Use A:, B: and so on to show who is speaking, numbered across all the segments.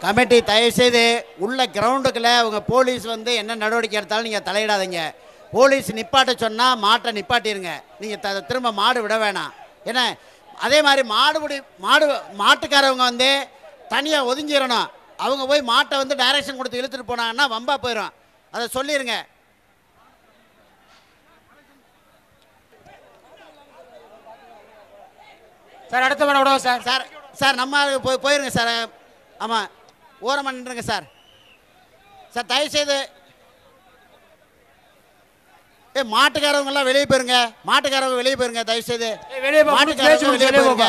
A: Committee தயவுசெய்து உள்ள கிரவுண்டுக்குள்ளே உங்கள் போலீஸ் வந்து என்ன நடவடிக்கை எடுத்தாலும் நீங்கள் தலையிடாதீங்க. போலீஸ் நிப்பாட்ட சொன்னால் மாட்டை நிப்பாட்டிடுங்க. நீங்கள் திரும்ப மாடு விட வேணாம். ஏன்னா அதே மாதிரி மாட்டுக்காரவங்க வந்து தனியாக ஒதுங்கிடணும். அவங்க போய் மாட்டை வந்து டைரக்ஷன் கொடுத்து இழுத்துட்டு போனாங்கன்னா வம்பா போயிடும். அதை சொல்லிடுங்க.
B: சார் அடுத்த மாட விடுவோம் சார்.
A: சார் சார் நம்ம போயிருங்க சார். ஆமாம், ஓரமாக நின்றுங்க சார். சார் தயவுசெய்து மாட்டுக்காரவங்கெல்லாம் வெளியே போயிருங்க. மாட்டுக்காரவங்க வெளியே போயிருங்க தயவுசெய்து. மாட்டுக்காரவங்க வெளியே போயிருங்க.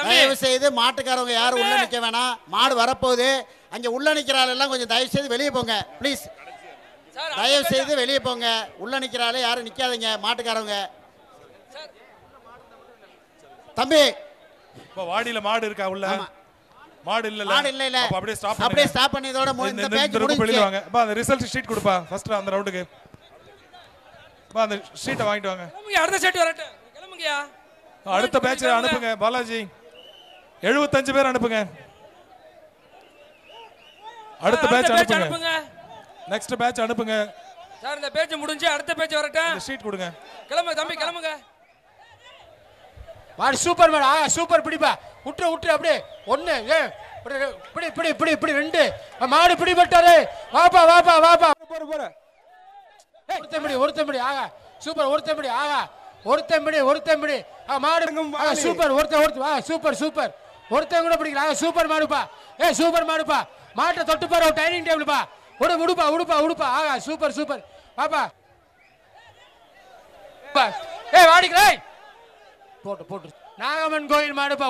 A: தயவு செய்து மாட்டுக்காரவங்க யாரும் உள்ள நிற்க வேணாம். மாடு வரப்போகுது. அங்கே உள்ள நிற்கிறாள் எல்லாம் கொஞ்சம் தயவு செய்து வெளியே போங்க ப்ளீஸ். தயவு செய்து வெளியே போங்க. உள்ள நிற்கிறாள் யாரும் நிற்காதீங்க. மாட்டுக்காரவங்க தம்பி
C: இப்போ வாடியில மாடு இருக்கா உள்ள? மாடு இல்ல.
A: மாடு இல்ல. அப்படியே ஸ்டாப் பண்ணி இதோட இந்த மேட்ச் முடிஞ்சு
C: வாங்க. பா அந்த ரிசல்ட் ஷீட் கொடுப்பா ஃபர்ஸ்ட் அந்த ரவுண்டுக்கு. பா அந்த ஷீட்டை வாங்கிட்டு வாங்க.
B: அடுத்த ஷீட் வரட்டும். கிளம்புங்கயா.
C: அடுத்த பேட்ச் அனுப்புங்க பாலாஜி. 75 பேர் அனுப்புங்க. அடுத்த பேட்ச் அனுப்புங்க. நெக்ஸ்ட் பேட்ச் அனுப்புங்க.
B: சார் இந்த பேட்ச் முடிஞ்சு அடுத்த பேட்ச் வரட்டும்.
C: இந்த ஷீட் கொடுங்க.
B: கிளம்புங்க தம்பி கிளம்புங்க. மாடு சூப்பர் மாடு. சூப்பர் பிடிப்பா. விட்டு அப்படியே ஒண்ணு இப்படி ரெண்டு மாடு பிடிபட்டாரு. வாப்பா போற ஒருத்தம்படி ஆகா சூப்பர். ஒருத்தம்படி ஆகா ஒருத்தம்படி மாடு சூப்பர். சூப்பர் ஒருத்தன் கூட பிடிக்கல. சூப்பர் மாடுப்பா. சூப்பர் மாடுப்பா. மாட்டை தொட்டு பாரு டைனிங் டேபிள்ப்பா. உடுப்பா ஆகா சூப்பர் பாப்பா. வாடிக்கிறேன் போட்டு நாகமன் கோயில் மாடுப்பா.